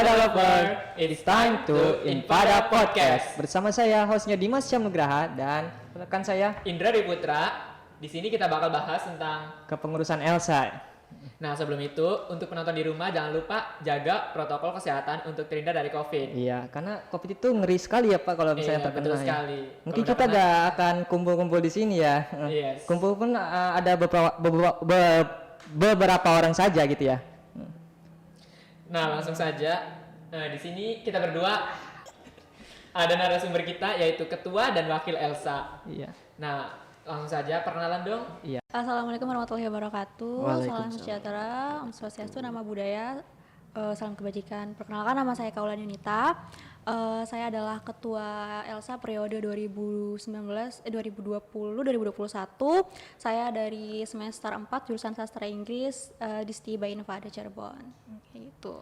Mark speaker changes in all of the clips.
Speaker 1: Infada Lover, it's time to Infada Podcast. Bersama saya hostnya Dimas Syamnugraha dan rekan saya
Speaker 2: Indra Dwi Putra. Di sini kita bakal bahas tentang
Speaker 1: kepengurusan Elsa.
Speaker 2: Nah, sebelum itu untuk penonton di rumah jangan lupa jaga protokol kesehatan untuk terhindar dari COVID.
Speaker 1: Iya, karena COVID itu ngeri sekali ya Pak kalau misalnya terkena.
Speaker 2: Betul
Speaker 1: ya.
Speaker 2: sekali.
Speaker 1: Mungkin kita gak akan kumpul-kumpul di sini ya.
Speaker 2: Yes.
Speaker 1: Kumpul pun ada beberapa orang saja gitu ya.
Speaker 2: Nah, langsung saja. Di sini kita berdua ada narasumber kita yaitu ketua dan wakil Elsa.
Speaker 1: Iya.
Speaker 2: Nah, langsung saja perkenalan dong.
Speaker 1: Iya.
Speaker 3: Assalamualaikum warahmatullahi wabarakatuh. Salam sejahtera, Om Swastiastu, nama budaya, salam kebajikan. Perkenalkan, nama saya Kaulan Yunita. Saya adalah ketua Elsa periode 2020-2021. Saya dari semester 4 jurusan sastra Inggris di STIBA Infada Cirebon. Gitu.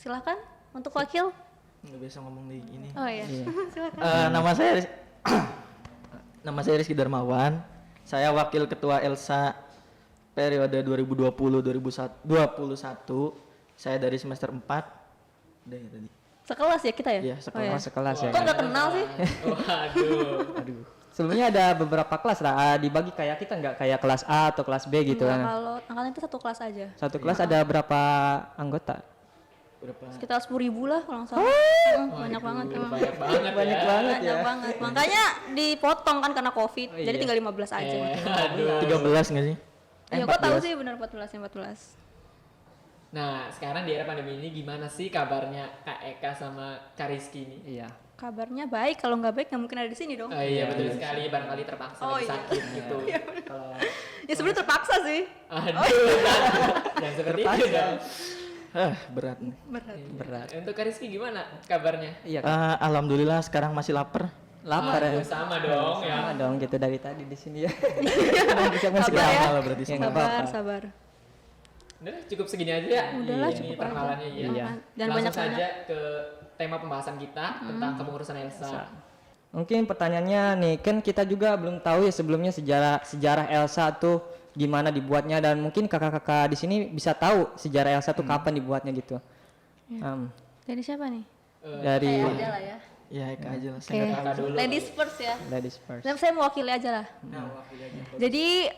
Speaker 3: Silakan untuk wakil.
Speaker 4: Nggak biasa ngomong di ini.
Speaker 3: Oh iya. Silakan.
Speaker 4: Nama saya Rizky Darmawan. Saya wakil ketua Elsa periode 2020-2021. Saya dari semester 4. Udah ya tadi.
Speaker 3: Sekelas ya kita ya?
Speaker 4: Iya, sekelas.
Speaker 3: Oh,
Speaker 1: Sekelas ya.
Speaker 3: Kok nggak kenal sih?
Speaker 2: Waduh.
Speaker 1: Sebelumnya ada beberapa kelas lah, dibagi kayak kita nggak kayak kelas A atau kelas B gitu
Speaker 3: Enggak,
Speaker 1: kan.
Speaker 3: kalau angkatan itu satu kelas aja.
Speaker 1: Satu kelas ada berapa anggota?
Speaker 4: Berapa?
Speaker 3: Sekitar 10.000 lah kalau nggak salah. Banyak banget emang.
Speaker 2: Banyak banget.
Speaker 1: Banyak
Speaker 2: ya.
Speaker 1: banget
Speaker 3: Banyak
Speaker 1: ya.
Speaker 3: banget. Makanya dipotong kan karena Covid.
Speaker 1: Oh,
Speaker 3: Jadi
Speaker 1: iya.
Speaker 3: tinggal 15 aja.
Speaker 2: Aduh.
Speaker 4: 13 nggak sih?
Speaker 3: Ya kok tahu sih benar 14.
Speaker 2: Nah, sekarang di era pandemi ini gimana sih kabarnya Kak Eka sama Kak Rizky ini?
Speaker 1: Iya.
Speaker 3: Kabarnya baik, kalau nggak baik nggak mungkin ada di sini dong.
Speaker 2: Oh iya, betul sekali, barangkali terpaksa
Speaker 3: Oh,
Speaker 2: lagi
Speaker 3: iya.
Speaker 2: sakit gitu.
Speaker 1: Kalau
Speaker 3: Ya sebenarnya terpaksa sih.
Speaker 2: Aduh, yang seperti itu dong.
Speaker 4: Berat nih.
Speaker 1: berat.
Speaker 2: Untuk Kak Rizky gimana kabarnya?
Speaker 1: Iya.
Speaker 4: Alhamdulillah sekarang masih lapar.
Speaker 1: Lapar ya.
Speaker 2: Aduh, sama dong ya.
Speaker 1: Sama dong gitu dari tadi di sini ya. Bisa
Speaker 3: Sabar ya.
Speaker 4: Malah berarti
Speaker 1: Ya, nggak
Speaker 3: Sabar,
Speaker 1: apa-apa.
Speaker 3: sabar.
Speaker 2: Udah cukup segini aja ya.
Speaker 3: Udahlah,
Speaker 2: Ini
Speaker 3: cukup aja.
Speaker 2: perkenalannya ya.
Speaker 1: Iya.
Speaker 3: Dan
Speaker 2: Langsung
Speaker 3: banyak
Speaker 2: saja ke tema pembahasan kita tentang kepengurusan Elsa.
Speaker 1: Mungkin pertanyaannya nih, kan kita juga belum tahu ya sebelumnya sejarah Elsa tuh gimana dibuatnya, dan mungkin kakak-kakak di sini bisa tahu sejarah Elsa tuh kapan dibuatnya gitu.
Speaker 3: Dari siapa nih?
Speaker 1: Dari
Speaker 3: Aja lah ya.
Speaker 4: Ya Eka aja lah.
Speaker 3: Oke.
Speaker 4: Saya nggak
Speaker 2: Kakak dulu.
Speaker 3: Ladies first ya.
Speaker 1: ladies first.
Speaker 3: Dan saya mewakili aja lah.
Speaker 2: Nah, wakil aja.
Speaker 3: Jadi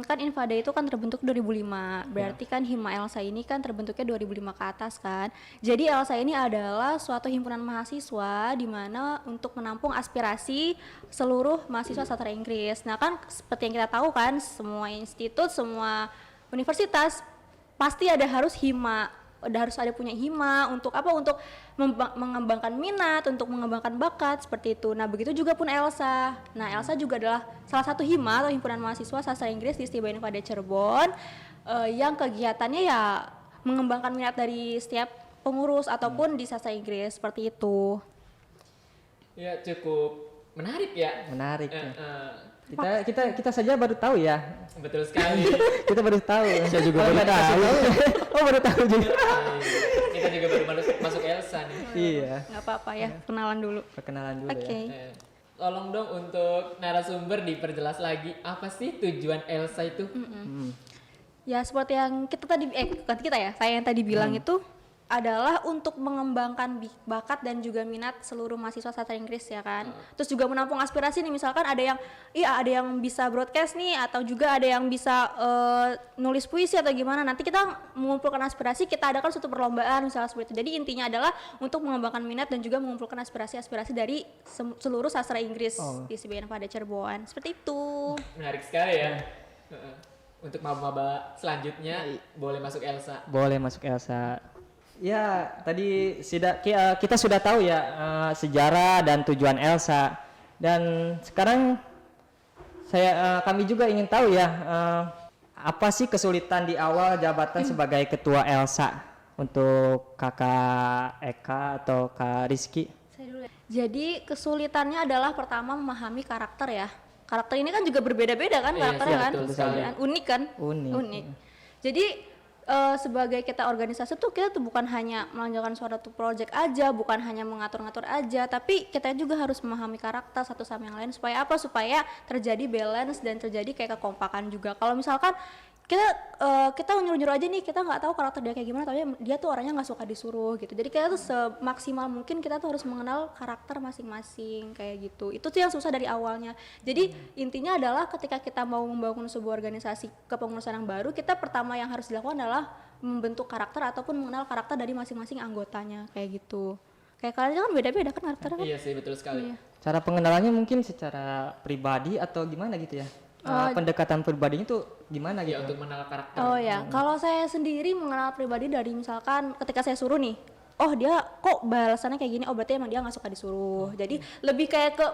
Speaker 3: kan Infada itu kan terbentuk 2005. Berarti kan Hima Elsa ini kan terbentuknya 2005 ke atas kan. Jadi Elsa ini adalah suatu himpunan mahasiswa di mana untuk menampung aspirasi seluruh mahasiswa sastra Inggris. Nah kan seperti yang kita tahu kan, semua institut, semua universitas pasti harus hima. Harus ada punya hima untuk apa? Untuk mengembangkan minat, untuk mengembangkan bakat seperti itu. Nah, begitu juga pun Elsa. Nah, Elsa juga adalah salah satu hima atau himpunan mahasiswa sastra Inggris di STIBA Infada Cirebon yang kegiatannya ya mengembangkan minat dari setiap pengurus ataupun di sastra Inggris seperti itu.
Speaker 2: Ya cukup menarik ya.
Speaker 1: Menarik
Speaker 2: Eh,
Speaker 1: ya.
Speaker 2: eh,
Speaker 1: Kita saja baru tahu ya.
Speaker 2: betul sekali.
Speaker 1: Kita baru tahu.
Speaker 4: Saya juga
Speaker 1: Kalau
Speaker 4: baru
Speaker 1: nggak dikasih
Speaker 4: tahu.
Speaker 1: Oh, baru tahu juga.
Speaker 2: Kita juga baru masuk Elsa nih.
Speaker 1: Iya.
Speaker 3: Nggak apa-apa ya, kenalan dulu.
Speaker 1: Perkenalan dulu
Speaker 3: Oke.
Speaker 1: ya.
Speaker 2: Tolong dong untuk narasumber diperjelas lagi apa sih tujuan Elsa itu?
Speaker 3: Ya seperti yang kita tadi bukan kita ya, saya yang tadi bilang itu adalah untuk mengembangkan bakat dan juga minat seluruh mahasiswa sastra Inggris ya kan. Terus juga menampung aspirasi nih, misalkan ada yang bisa broadcast nih, atau juga ada yang bisa nulis puisi atau gimana. Nanti kita mengumpulkan aspirasi, kita adakan suatu perlombaan misalnya seperti itu. Jadi intinya adalah untuk mengembangkan minat dan juga mengumpulkan aspirasi-aspirasi dari seluruh sastra Inggris di STIBA Infada Cirebon. Seperti itu.
Speaker 2: Menarik sekali ya. Untuk maba-maba selanjutnya boleh masuk Elsa.
Speaker 1: Boleh masuk Elsa. Ya, tadi kita sudah tahu ya sejarah dan tujuan Elsa. Dan sekarang kami juga ingin tahu ya apa sih kesulitan di awal jabatan sebagai ketua Elsa untuk Kakak Eka atau Kak Rizky?
Speaker 3: Jadi kesulitannya adalah pertama memahami karakter ya. Karakter ini kan juga berbeda-beda kan karakternya
Speaker 2: iya,
Speaker 3: kan.
Speaker 2: betul sekali.
Speaker 3: Unik kan?
Speaker 1: Unik.
Speaker 3: Jadi sebagai kita organisasi tuh kita tuh bukan hanya melanjutkan suatu project aja, bukan hanya mengatur-ngatur aja, tapi kita juga harus memahami karakter satu sama yang lain supaya apa? Supaya terjadi balance dan terjadi kayak kekompakan juga. Kalau misalkan kita nyuruh-nyuruh aja nih, kita nggak tahu karakter dia kayak gimana, tapi dia tuh orangnya nggak suka disuruh gitu. Jadi kita tuh semaksimal mungkin kita tuh harus mengenal karakter masing-masing kayak gitu. Itu tuh yang susah dari awalnya. Jadi intinya adalah ketika kita mau membangun sebuah organisasi kepengurusan yang baru, kita pertama yang harus dilakukan adalah membentuk karakter ataupun mengenal karakter dari masing-masing anggotanya kayak gitu. Kayak kalian kan beda-beda kan karakternya kan?
Speaker 2: Iya sih, betul sekali.
Speaker 3: Iya.
Speaker 1: Cara pengenalannya mungkin secara pribadi atau gimana gitu ya? Pendekatan pribadinya tuh gimana gitu?
Speaker 2: Ya, untuk mengenal karakter.
Speaker 3: Oh ya, kalau saya sendiri mengenal pribadi dari misalkan ketika saya suruh nih, oh dia kok balasannya kayak gini, oh berarti emang dia nggak suka disuruh. Jadi lebih kayak ke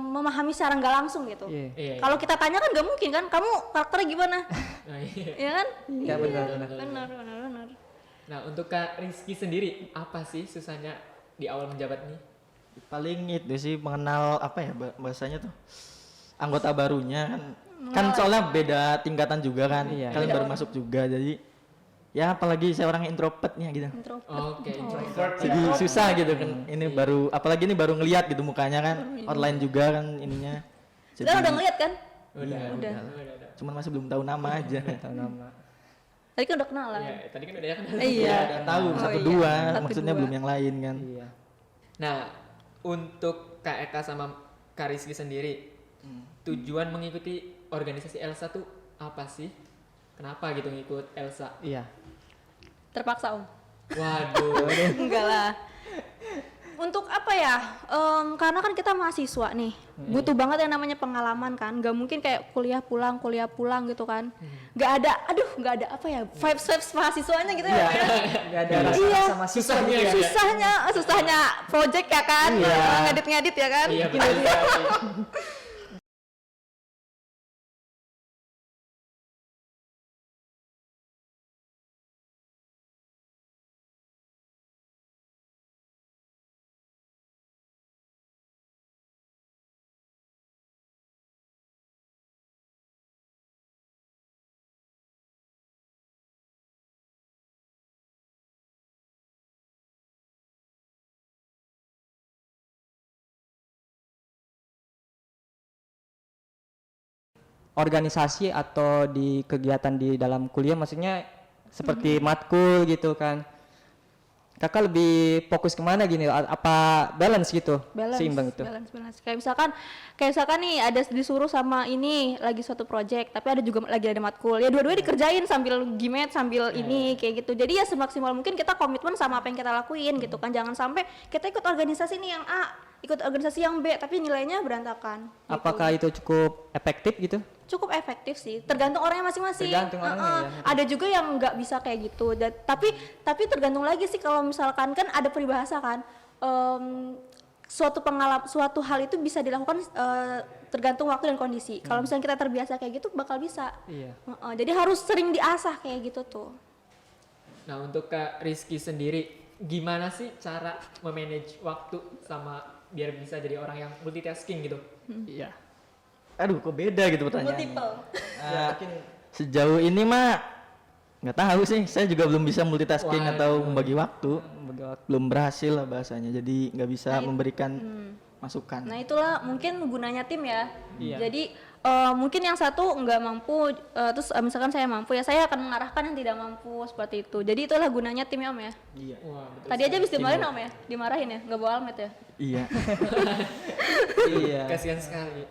Speaker 3: memahami secara nggak langsung gitu.
Speaker 1: Iya.
Speaker 2: Iya.
Speaker 3: Kalau kita tanya kan nggak mungkin kan, kamu karakternya gimana?
Speaker 2: Nah, iya.
Speaker 3: Ya kan?
Speaker 1: Iya benar.
Speaker 3: Benar.
Speaker 2: Nah, untuk Kak Rizky sendiri, apa sih susahnya di awal menjabat nih?
Speaker 4: Paling itu sih mengenal apa ya bahasanya tuh anggota barunya kan soalnya beda tingkatan juga kan.
Speaker 1: Iya.
Speaker 4: Kalian baru masuk juga jadi ya apalagi saya orang introvertnya gitu.
Speaker 2: Oke, introvert.
Speaker 4: Jadi susah gitu kan. Ini baru apalagi ini baru ngelihat gitu mukanya kan. Online juga kan ininya. Jadi,
Speaker 3: Kita udah ngeliat kan?
Speaker 2: Udah.
Speaker 3: Udah.
Speaker 4: cuman masih belum tahu nama aja.
Speaker 1: Tahu nama.
Speaker 3: Tadi kan udah kenalan.
Speaker 2: Iya, tadi kan udah ya kan.
Speaker 3: Iya.
Speaker 4: Udah tahu
Speaker 3: Oh,
Speaker 4: satu
Speaker 3: iya.
Speaker 4: dua,
Speaker 3: Satu,
Speaker 4: maksudnya
Speaker 3: dua.
Speaker 4: belum yang lain kan.
Speaker 1: Iya.
Speaker 2: Nah, untuk Kak Eka sama Kak Rizky sendiri, tujuan mengikuti organisasi Elsa tuh apa sih? Kenapa gitu ngikut Elsa?
Speaker 1: Iya.
Speaker 3: Terpaksa Om.
Speaker 2: Waduh.
Speaker 3: Enggak lah. Untuk apa ya? Karena kan kita mahasiswa nih, butuh banget yang namanya pengalaman kan. Gak mungkin kayak kuliah pulang gitu kan. Gak ada apa ya? Vibes mahasiswanya gitu ya.
Speaker 1: Nggak ada rasa
Speaker 3: Iya.
Speaker 1: sama siswa gitu ya.
Speaker 3: Susahnya project ya kan, ngedit ya kan.
Speaker 2: Iya, betul sekali.
Speaker 1: Organisasi atau di kegiatan di dalam kuliah maksudnya seperti matkul gitu kan. Kakak lebih fokus kemana gini? Apa balance gitu? Seimbang itu.
Speaker 3: Balance. Kayak misalkan nih ada disuruh sama ini lagi suatu project, tapi ada juga lagi ada matkul. Ya dua-duanya dikerjain sambil gimet sambil ini kayak gitu. Jadi ya semaksimal mungkin kita komitmen sama apa yang kita lakuin gitu kan. Jangan sampai kita ikut organisasi nih yang A, ikut organisasi yang B, tapi nilainya berantakan. Gitu.
Speaker 1: Apakah itu cukup efektif gitu?
Speaker 3: Cukup efektif sih, tergantung orangnya masing-masing.
Speaker 1: Tergantung orangnya, ya.
Speaker 3: Ada juga yang nggak bisa kayak gitu. Tapi tergantung lagi sih kalau misalkan kan ada peribahasa kan, suatu hal itu bisa dilakukan tergantung waktu dan kondisi. Kalau misalnya kita terbiasa kayak gitu bakal bisa.
Speaker 1: Iya.
Speaker 3: Jadi harus sering diasah kayak gitu tuh.
Speaker 2: Nah, untuk Kak Rizky sendiri, gimana sih cara memanage waktu sama biar bisa jadi orang yang multitasking gitu?
Speaker 1: Iya.
Speaker 4: Aduh, kok beda gitu pertanyaannya.
Speaker 3: Multiple.
Speaker 4: Sejauh ini mah nggak tahu sih. Saya juga belum bisa multitasking
Speaker 2: Waduh.
Speaker 4: atau membagi waktu. Belum berhasil lah bahasanya. Jadi nggak bisa memberikan masukan.
Speaker 3: Nah itulah mungkin gunanya tim ya.
Speaker 1: Iya.
Speaker 3: Jadi mungkin yang satu nggak mampu, terus misalkan saya mampu ya saya akan mengarahkan yang tidak mampu seperti itu. Jadi itulah gunanya tim ya Om ya.
Speaker 4: Iya.
Speaker 2: Wah, betul.
Speaker 3: Tadi aja habis dimarahin Om ya, dimarahin ya, nggak bawa almet ya.
Speaker 4: Iya.
Speaker 1: Iya.
Speaker 2: Kasihan sekali.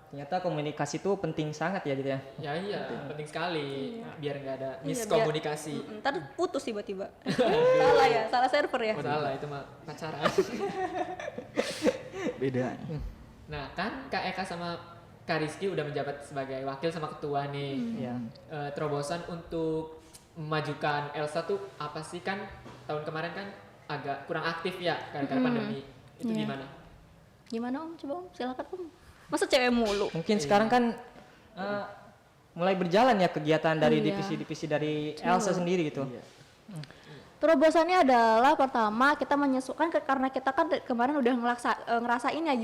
Speaker 1: Ternyata komunikasi itu penting sangat ya gitu ya.
Speaker 2: Ya iya, penting sekali. Biar nggak ada
Speaker 3: Iya,
Speaker 2: miskomunikasi.
Speaker 3: Ntar putus tiba-tiba. Salah ya, salah server ya.
Speaker 2: Oh, salah, itu mah pacaran.
Speaker 4: Beda.
Speaker 2: Nah, kan Kak Eka sama Kak Rizky udah menjabat sebagai wakil sama ketua nih.
Speaker 1: Iya.
Speaker 2: Terobosan untuk memajukan Elsa tuh apa sih? Kan tahun kemarin kan agak kurang aktif ya gara-gara pandemi. Itu
Speaker 3: Iya.
Speaker 2: gimana?
Speaker 3: Gimana Om? Coba Om, silakan Om. Masa cewek mulu?
Speaker 1: Mungkin sekarang kan mulai berjalan ya kegiatan dari
Speaker 3: Iya.
Speaker 1: divisi-divisi dari Elsa sendiri gitu.
Speaker 3: Terobosannya adalah pertama kita menyesuaikan karena kita kan kemarin udah ngerasain ya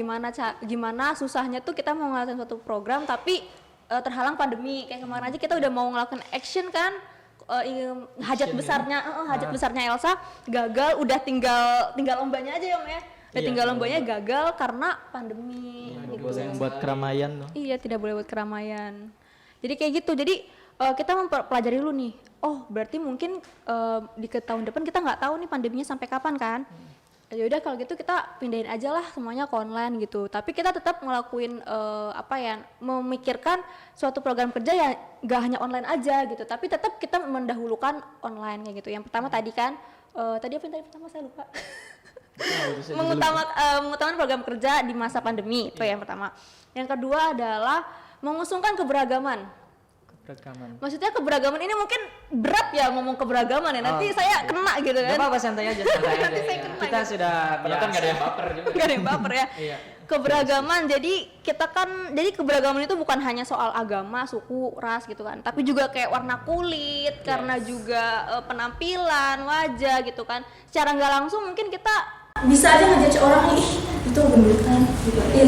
Speaker 3: gimana susahnya tuh kita mau ngelakuin suatu program tapi terhalang pandemi. Kayak kemarin aja kita udah mau ngelakuin action kan, hajat besarnya Elsa gagal, udah tinggal lombanya aja ya Om ya. Udah tinggal lombanya gagal karena pandemi.
Speaker 4: Nggak boleh buat keramaian loh.
Speaker 3: Iya, tidak boleh buat keramaian. Jadi kayak gitu. Jadi kita mempelajari dulu nih. Oh, berarti mungkin di tahun depan kita nggak tahu nih pandeminya sampai kapan kan. Ya udah kalau gitu kita pindahin aja lah semuanya ke online gitu. Tapi kita tetap ngelakuin memikirkan suatu program kerja ya nggak hanya online aja gitu. Tapi tetap kita mendahulukan online kayak gitu. Yang pertama tadi kan tadi apa yang tadi pertama saya lupa. Mengutamakan program kerja di masa pandemi itu yang pertama. Yang kedua adalah mengusungkan keberagaman. Maksudnya keberagaman ini mungkin berat ya ngomong keberagaman ya. Nanti saya kena gitu kan.
Speaker 1: Gak apa-apa, santai aja.
Speaker 3: Nanti saya kena.
Speaker 1: Kita
Speaker 3: gitu.
Speaker 1: sudah
Speaker 2: Penonton nggak ada yang baper juga.
Speaker 3: Gak ada yang baper ya.
Speaker 2: Iya.
Speaker 3: Keberagaman, jadi keberagaman itu bukan hanya soal agama, suku, ras gitu kan, tapi juga kayak warna kulit, karena juga penampilan, wajah gitu kan. Secara nggak langsung mungkin kita bisa aja ngejudge orang nih, itu gendutan,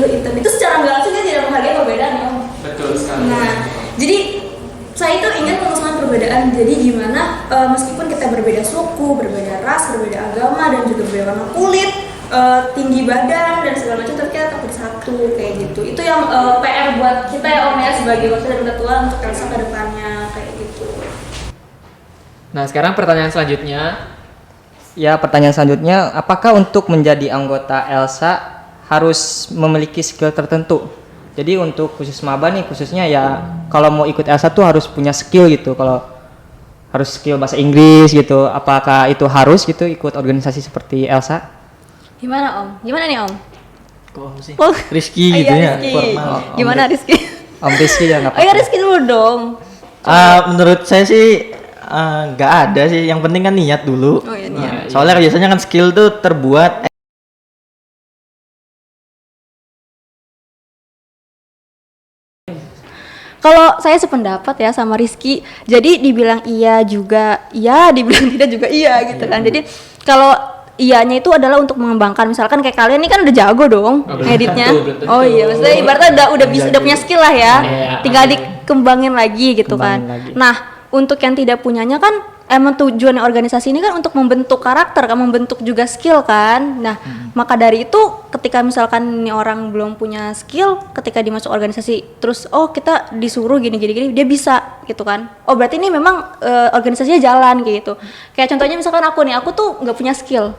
Speaker 3: lu hitam. Itu secara nggak langsung dia tidak menghargai perbedaan ya.
Speaker 2: Betul sekali.
Speaker 3: Nah, jadi saya itu ingin mengusungkan perbedaan. Jadi gimana meskipun kita berbeda suku, berbeda ras, berbeda agama, dan juga berbeda warna kulit, tinggi badan dan segala macam, tapi kita tetap bersatu kayak gitu. Itu yang PR buat kita ya Om ya, sebagai wakil dan ketua untuk Elsa ke depannya kayak gitu.
Speaker 2: Nah, sekarang pertanyaan selanjutnya.
Speaker 1: Ya, pertanyaan selanjutnya, apakah untuk menjadi anggota Elsa harus memiliki skill tertentu? Jadi untuk khusus maba nih khususnya ya kalau mau ikut Elsa tuh harus punya skill gitu. Kalau harus skill bahasa Inggris gitu, apakah itu harus gitu ikut organisasi seperti Elsa?
Speaker 3: Gimana Om? Gimana nih Om?
Speaker 4: Kok sih?
Speaker 3: Oh,
Speaker 4: Rizky gitu
Speaker 3: iya,
Speaker 4: ya,
Speaker 3: Rizky.
Speaker 4: formal.
Speaker 3: Gimana Rizky?
Speaker 1: Om Rizky ya nggak
Speaker 3: Oh ya
Speaker 1: apa-apa.
Speaker 3: Rizky dulu dong.
Speaker 4: Menurut saya sih nggak ada sih, yang penting kan niat dulu.
Speaker 3: Oh iya,
Speaker 2: niat.
Speaker 4: Soalnya biasanya kan skill tuh terbuat
Speaker 3: Kalau saya sependapat ya sama Rizky, jadi dibilang iya juga iya, dibilang tidak juga iya gitu kan. Jadi kalau iyanya itu adalah untuk mengembangkan, misalkan kayak kalian ini kan udah jago dong
Speaker 2: Oh, belum
Speaker 3: ngeditnya.
Speaker 2: tentu.
Speaker 3: Oh iya, maksudnya ibaratnya udah bisa, udah punya skill lah ya.
Speaker 2: Iya.
Speaker 3: Tinggal dikembangin lagi gitu
Speaker 1: Kembangin
Speaker 3: kan.
Speaker 1: lagi.
Speaker 3: Nah, untuk yang tidak punyanya kan emang tujuan organisasi ini kan untuk membentuk karakter, kan membentuk juga skill kan. Nah, maka dari itu ketika misalkan ini orang belum punya skill, ketika dimasuk organisasi terus oh kita disuruh gini dia bisa gitu kan. Oh berarti ini memang organisasinya jalan kayak gitu. Kayak contohnya misalkan aku tuh nggak punya skill.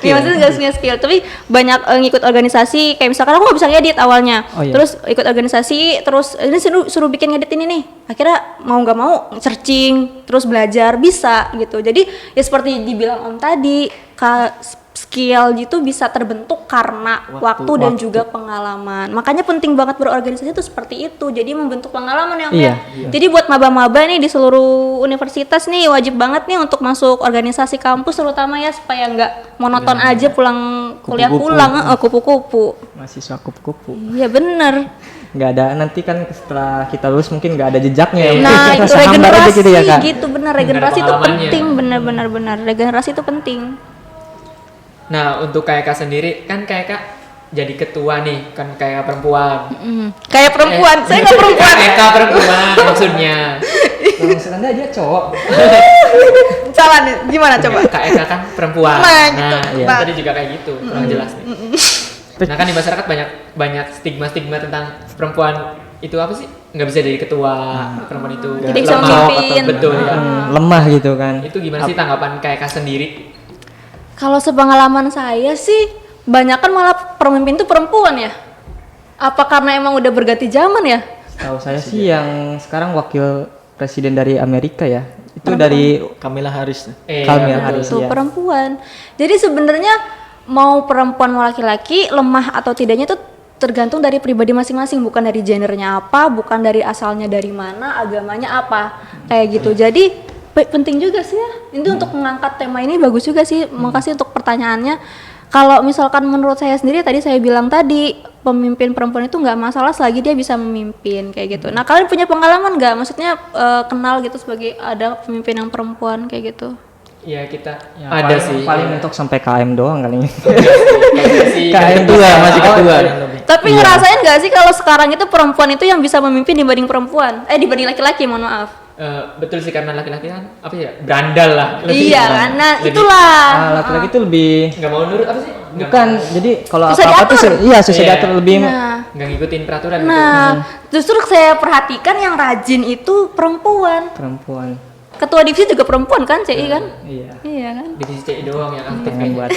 Speaker 3: Iya maksudnya nggak punya skill, tapi banyak ngikut organisasi. Kayak misalkan aku nggak bisa ngedit awalnya,
Speaker 1: Oh, iya.
Speaker 3: terus ikut organisasi, terus ini suruh bikin ngedit ini nih. Akhirnya mau nggak mau searching, terus belajar bisa gitu. Jadi ya seperti dibilang Om tadi, skill gitu bisa terbentuk karena waktu dan juga pengalaman. Makanya penting banget berorganisasi itu seperti itu. Jadi membentuk pengalaman yang
Speaker 1: Iya.
Speaker 3: Jadi buat maba-maba nih di seluruh universitas nih wajib banget nih untuk masuk organisasi kampus terutama ya, supaya nggak monoton aja pulang kuliah
Speaker 1: Kupu-kupu.
Speaker 3: pulang kupu-kupu.
Speaker 1: Mahasiswa kupu-kupu.
Speaker 3: Iya bener.
Speaker 1: Nggak ada, nanti kan setelah kita lulus mungkin nggak ada jejaknya ya.
Speaker 3: Nah
Speaker 1: Kita
Speaker 3: itu
Speaker 1: sehambar aja
Speaker 3: regenerasi
Speaker 1: gitu ya, Kak.
Speaker 3: gitu bener, regenerasi itu
Speaker 2: pengalamannya.
Speaker 3: penting, bener regenerasi itu penting.
Speaker 2: Nah, untuk KK sendiri kan KK jadi ketua nih, kan KK perempuan.
Speaker 3: Kayak perempuan, saya nggak perempuan.
Speaker 2: KK perempuan maksudnya.
Speaker 1: Maksud Anda dia cowok.
Speaker 3: Jalan gimana coba?
Speaker 2: KK kan perempuan.
Speaker 3: Nah,
Speaker 2: Nah,
Speaker 3: gitu,
Speaker 2: iya.
Speaker 3: Pak.
Speaker 2: Tadi juga kayak gitu, kurang jelas nih. Nah kan di masyarakat banyak stigma tentang perempuan itu apa sih? Nggak bisa jadi ketua, perempuan itu
Speaker 3: Tidak bisa
Speaker 2: lemah.
Speaker 3: memimpin.
Speaker 2: Betul ya.
Speaker 1: Lemah gitu kan.
Speaker 2: Itu gimana sih tanggapan KK sendiri?
Speaker 3: Kalau sepengalaman saya sih, banyak kan malah pemimpin itu perempuan ya. Apa karena emang udah berganti zaman ya?
Speaker 1: Tahu saya sih yang sekarang wakil presiden dari Amerika ya. Itu dari
Speaker 4: Kamala Harris.
Speaker 1: Kamala
Speaker 2: betul.
Speaker 1: Harris
Speaker 3: Tuh
Speaker 1: ya.
Speaker 3: perempuan. Jadi sebenarnya mau perempuan mau laki-laki lemah atau tidaknya itu tergantung dari pribadi masing-masing, bukan dari gendernya apa, bukan dari asalnya dari mana, agamanya apa, kayak gitu. Jadi penting juga sih ya. Ini untuk mengangkat tema ini bagus juga sih. Makasih untuk pertanyaannya. Kalau misalkan menurut saya sendiri tadi saya bilang tadi pemimpin perempuan itu nggak masalah selagi dia bisa memimpin kayak gitu. Nah kalian punya pengalaman nggak? Maksudnya kenal gitu sebagai ada pemimpin yang perempuan kayak gitu?
Speaker 2: Iya kita
Speaker 1: Ya,
Speaker 2: ada
Speaker 1: paling-
Speaker 2: sih.
Speaker 1: Paling mentok sampai KM doang kali ini.
Speaker 2: Kayaknya sih.
Speaker 1: KM
Speaker 4: Ketua, masih ketua.
Speaker 3: Tapi ngerasain nggak sih kalau sekarang itu perempuan itu yang bisa memimpin dibanding perempuan? Dibanding laki-laki, mohon maaf.
Speaker 2: Betul sih karena laki-laki kan apa ya berandal lah.
Speaker 3: Iya kan, nah
Speaker 2: lebih-
Speaker 3: itulah.
Speaker 1: Laki-laki itu lebih
Speaker 2: Nggak mau nurut apa sih?
Speaker 1: Bukan, jadi kalau
Speaker 3: Susah
Speaker 1: apa-apa tuh
Speaker 3: diatur.
Speaker 1: iya susah
Speaker 2: Iya.
Speaker 1: diatur lebih.
Speaker 3: Nah,
Speaker 2: Nggak ngikutin peraturan gitu.
Speaker 3: nah, justru saya perhatikan yang rajin itu perempuan.
Speaker 1: Perempuan.
Speaker 3: Ketua divisi juga perempuan kan, CI kan?
Speaker 1: Iya.
Speaker 3: Iya kan?
Speaker 2: Divisi CI doang yang aktif
Speaker 1: Yang
Speaker 2: kayaknya.
Speaker 1: buat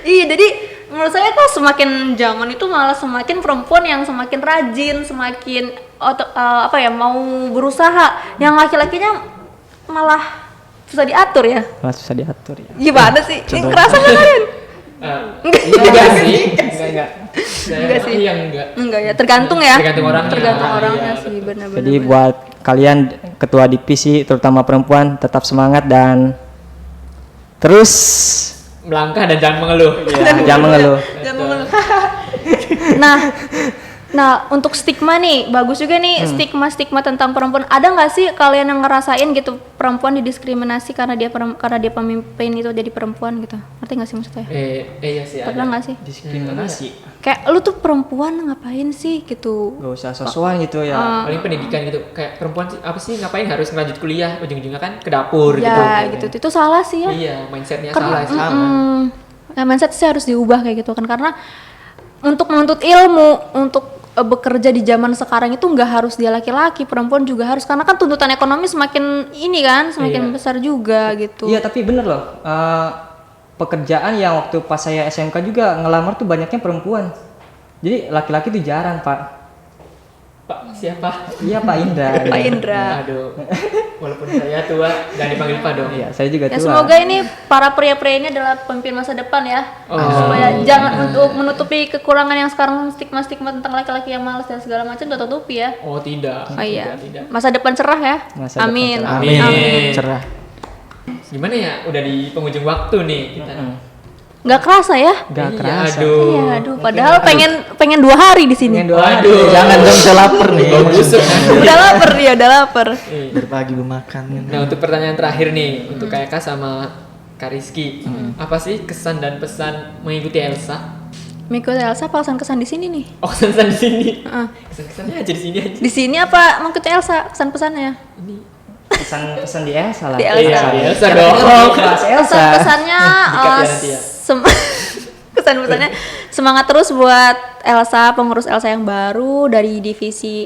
Speaker 3: Iya, jadi menurut saya kok semakin zaman itu malah semakin perempuan yang semakin rajin, semakin mau berusaha. Yang laki-lakinya malah susah diatur ya.
Speaker 1: malah susah diatur ya.
Speaker 3: Gimana sih? Ngerasa nggak kalian?
Speaker 2: Enggak sih. Enggak.
Speaker 3: Enggak sih.
Speaker 2: Iya enggak.
Speaker 3: Enggak ya, tergantung ya.
Speaker 2: Tergantung orangnya.
Speaker 3: Tergantung
Speaker 2: Iya,
Speaker 3: orangnya
Speaker 2: betul.
Speaker 3: sih, benar-benar.
Speaker 1: Jadi buat kalian ketua divisi terutama perempuan tetap semangat dan terus
Speaker 2: Melangkah dan jangan mengeluh.
Speaker 1: jangan mengeluh.
Speaker 3: Jangan mengeluh. Nah, untuk stigma nih, bagus juga nih stigma tentang perempuan. Ada nggak sih kalian yang ngerasain gitu perempuan didiskriminasi karena dia pemimpin itu jadi perempuan gitu? Ngerti nggak sih maksudnya?
Speaker 2: Iya sih ada.
Speaker 3: Pernah nggak sih?
Speaker 1: Diskriminasi.
Speaker 3: Kayak lu tuh perempuan ngapain sih gitu?
Speaker 1: Gak usah sosokan gitu ya.
Speaker 2: Paling pendidikan gitu. Kayak perempuan sih apa sih ngapain harus ngelanjut kuliah, ujung-ujungnya kan ke dapur gitu.
Speaker 3: Ya gitu. Itu salah sih ya.
Speaker 2: Iya, mindsetnya
Speaker 3: Karena
Speaker 2: salah sih.
Speaker 3: ya, mindset sih harus diubah kayak gitu kan, karena untuk menuntut ilmu, untuk bekerja di zaman sekarang itu nggak harus dia laki-laki, perempuan juga harus, karena kan tuntutan ekonomi semakin ini kan semakin besar juga gitu.
Speaker 1: Iya tapi bener loh. Pekerjaan yang waktu pas saya SMK juga ngelamar tuh banyaknya perempuan. Jadi laki-laki tuh jarang pak.
Speaker 2: Pak siapa?
Speaker 1: Iya Pak Indra.
Speaker 3: Pak Indra.
Speaker 2: Aduh. Walaupun saya tua, jangan dipanggil Pak dong.
Speaker 1: Iya saya juga
Speaker 3: Ya
Speaker 1: tua.
Speaker 3: semoga ini para pria-pria ini adalah pemimpin masa depan ya.
Speaker 2: Oh.
Speaker 3: Supaya jangan untuk menutupi kekurangan yang sekarang stigma-stigma tentang laki-laki yang malas dan segala macam udah tutupi ya.
Speaker 2: Oh tidak.
Speaker 3: Oh iya.
Speaker 2: Tidak.
Speaker 3: Masa depan cerah ya.
Speaker 1: Masa depan
Speaker 3: Amin.
Speaker 1: cerah.
Speaker 2: Amin.
Speaker 1: Cerah.
Speaker 2: Gimana ya? Udah di penghujung waktu nih kita.
Speaker 3: Nggak kerasa ya?
Speaker 1: Gak
Speaker 2: Iya,
Speaker 1: kerasa.
Speaker 2: aduh.
Speaker 3: Iya, aduh. Padahal pengen 2 hari di sini.
Speaker 1: Pengen 2 hari.
Speaker 2: Aduh.
Speaker 4: Jangan dong, saya lapar nih.
Speaker 2: Bau busuk.
Speaker 3: Udah lapar dia, udah lapar.
Speaker 4: Dari pagi belum makan.
Speaker 2: Nah untuk pertanyaan terakhir nih untuk Kak Eka sama Kak Rizky, apa sih kesan dan pesan mengikuti Elsa?
Speaker 3: Mengikuti Elsa apa kesan-kesan di sini nih?
Speaker 2: Oh kesan di sini.
Speaker 3: Heeh.
Speaker 2: Kesannya aja di sini aja.
Speaker 3: Di sini apa mengikuti Elsa kesan-pesannya?
Speaker 2: Ini.
Speaker 1: Pesan di Elsa lah.
Speaker 3: Di Elsa.
Speaker 2: Iya, di Elsa
Speaker 1: Kita
Speaker 2: dong.
Speaker 1: mau bahas Elsa.
Speaker 3: Pesan-pesannya
Speaker 2: Dikat ya nanti ya.
Speaker 3: pesan-pesannya semangat terus buat Elsa, pengurus Elsa yang baru dari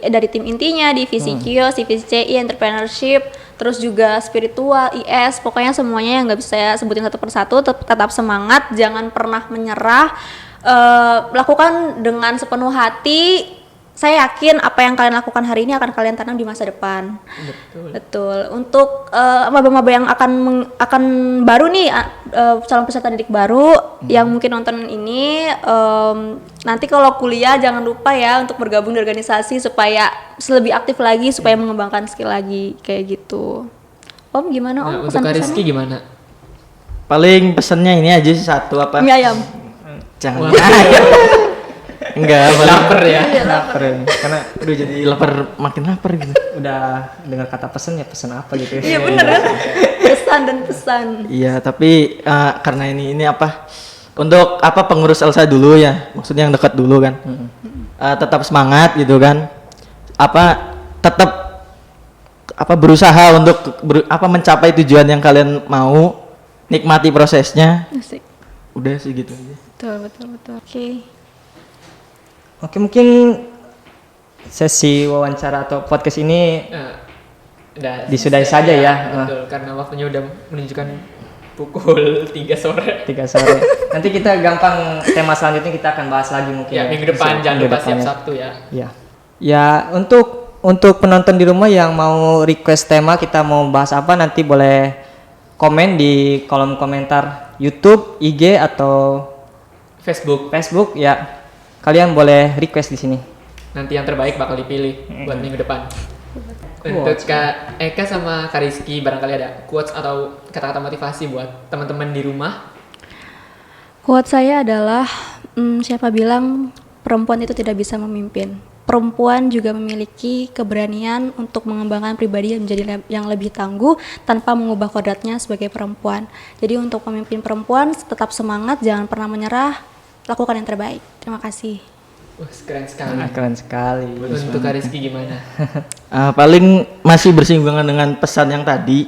Speaker 3: dari tim intinya, divisi kios, divisi CI, entrepreneurship, terus juga spiritual, IS, pokoknya semuanya yang nggak bisa saya sebutin satu persatu. Tetap semangat, jangan pernah menyerah, lakukan dengan sepenuh hati. Saya yakin apa yang kalian lakukan hari ini akan kalian tanam di masa depan. Betul. Untuk maba-maba yang akan baru nih, calon peserta didik baru yang mungkin nonton ini, nanti kalau kuliah jangan lupa ya untuk bergabung di organisasi supaya lebih aktif lagi, supaya mengembangkan skill lagi kayak gitu. Om gimana Om?
Speaker 2: Nah untuk Kak Rizky gimana?
Speaker 4: Paling pesannya ini aja sih, satu apa?
Speaker 3: Mie ayam.
Speaker 4: Jangan.
Speaker 2: Wah.
Speaker 4: Enggak,
Speaker 2: Lapar ya.
Speaker 1: Lapar ya. Karena
Speaker 4: udah jadi lapar, makin lapar gitu.
Speaker 1: udah dengar kata pesan ya pesan apa gitu ya.
Speaker 3: Iya bener kan? Pesan dan pesan.
Speaker 4: Iya, tapi karena ini apa? Untuk apa pengurus Elsa dulu ya, maksudnya yang dekat dulu kan. Tetap semangat gitu kan. Tetap berusaha untuk mencapai tujuan yang kalian mau, nikmati prosesnya.
Speaker 3: Asik.
Speaker 4: Udah sih gitu aja.
Speaker 3: Betul. Oke.
Speaker 1: Oke mungkin sesi wawancara atau podcast ini
Speaker 2: Udah
Speaker 1: disudahi
Speaker 2: selesai
Speaker 1: saja ya.
Speaker 2: Betul, karena waktunya udah menunjukkan pukul 3 sore.
Speaker 1: 3 sore. Nanti kita gampang tema selanjutnya kita akan bahas lagi mungkin.
Speaker 2: Ya, minggu depan jangan
Speaker 1: Minggu
Speaker 2: lupa
Speaker 1: depan
Speaker 2: siap
Speaker 1: ya.
Speaker 2: Sabtu ya.
Speaker 1: Ya. Ya, untuk penonton di rumah yang mau request tema kita mau bahas apa nanti boleh komen di kolom komentar YouTube, IG atau Facebook ya. Kalian boleh request di sini.
Speaker 2: Nanti yang terbaik bakal dipilih buat minggu depan. Untuk Kak Eka sama Kak Rizky barangkali ada quotes atau kata-kata motivasi buat teman-teman di rumah.
Speaker 3: Quote saya adalah siapa bilang perempuan itu tidak bisa memimpin. Perempuan juga memiliki keberanian untuk mengembangkan pribadi menjadi yang lebih tangguh tanpa mengubah kodratnya sebagai perempuan. Jadi untuk pemimpin perempuan tetap semangat, jangan pernah menyerah, lakukan yang terbaik. Terima kasih.
Speaker 2: Wah, keren sekali.
Speaker 1: Keren sekali.
Speaker 2: Untuk Kak Rizky gimana?
Speaker 4: Paling masih bersinggungan dengan pesan yang tadi.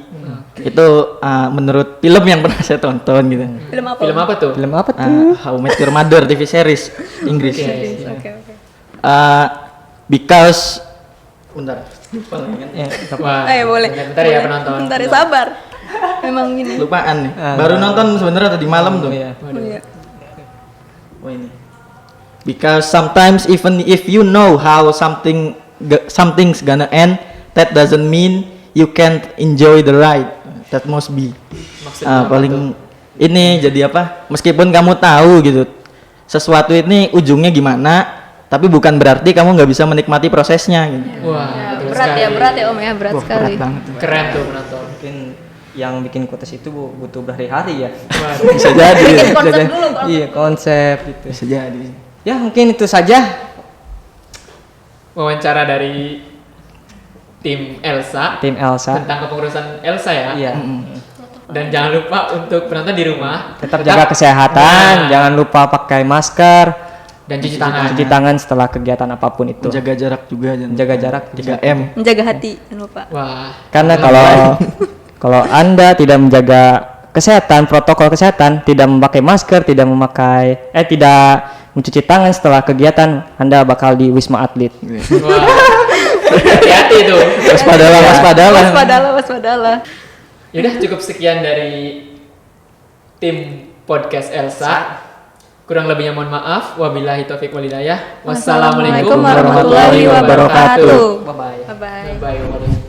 Speaker 4: Itu menurut film yang pernah saya tonton gitu.
Speaker 3: Film apa?
Speaker 2: Film apa tuh?
Speaker 1: Film apa tuh?
Speaker 4: How I Met Your Mother TV series Inggris.
Speaker 3: Oke.
Speaker 4: Because bentar. Lupa lagi kan.
Speaker 1: Ya,
Speaker 2: Wah,
Speaker 3: Boleh.
Speaker 2: bentar ya penonton.
Speaker 3: Bentar ya, sabar. Memang gini.
Speaker 4: Lupaan nih. Baru nonton sebenarnya tadi malam tuh.
Speaker 1: Iya.
Speaker 3: Oh, iya.
Speaker 4: Oh ini. Because sometimes even if you know how something's gonna end, that doesn't mean you can't enjoy the ride. That must be.
Speaker 2: Maksudnya apa
Speaker 4: Paling
Speaker 2: tuh?
Speaker 4: ini jadi apa? Meskipun kamu tahu gitu, sesuatu ini ujungnya gimana, tapi bukan berarti kamu nggak bisa menikmati prosesnya. Gitu.
Speaker 2: Wah, betul
Speaker 3: Berat
Speaker 2: sekali.
Speaker 3: ya, berat ya Om ya, berat
Speaker 4: Wah,
Speaker 3: sekali.
Speaker 4: berat banget.
Speaker 2: Keren tuh penonton.
Speaker 1: Mungkin yang bikin quotes itu butuh berhari-hari ya.
Speaker 2: Wah,
Speaker 4: Bisa jadi.
Speaker 3: Bikin
Speaker 4: ya.
Speaker 3: konsep
Speaker 4: Bisa jadi.
Speaker 3: dulu, konsep.
Speaker 1: Iya, konsep gitu.
Speaker 4: Bisa jadi.
Speaker 1: Ya, mungkin itu saja.
Speaker 2: wawancara dari tim Elsa
Speaker 1: Tim Elsa.
Speaker 2: tentang kepengurusan Elsa ya.
Speaker 1: Iya.
Speaker 2: Dan jangan lupa untuk penonton di rumah
Speaker 1: Tetap jaga kesehatan,
Speaker 2: Nah,
Speaker 1: jangan lupa pakai masker,
Speaker 2: dan cuci tangan.
Speaker 1: cuci tangan setelah kegiatan apapun itu.
Speaker 4: Jaga jarak juga. jangan
Speaker 1: Jaga jarak
Speaker 4: 3M.
Speaker 3: Menjaga hati, jangan lupa.
Speaker 2: Wah,
Speaker 1: Karena kalau Anda tidak menjaga kesehatan, protokol kesehatan, tidak memakai masker, tidak mencuci tangan setelah kegiatan, Anda bakal di Wisma Atlet.
Speaker 2: wah. Hati-hati tuh.
Speaker 4: Waspadalah, waspadalah.
Speaker 3: Waspadalah.
Speaker 2: Yaudah cukup sekian dari tim podcast Elsa. Kurang lebihnya mohon maaf. Wabillahi taufiq walhidayah. Wassalamualaikum
Speaker 3: warahmatullahi wabarakatuh.
Speaker 1: Bye bye.
Speaker 3: Bye bye.
Speaker 2: Bye bye.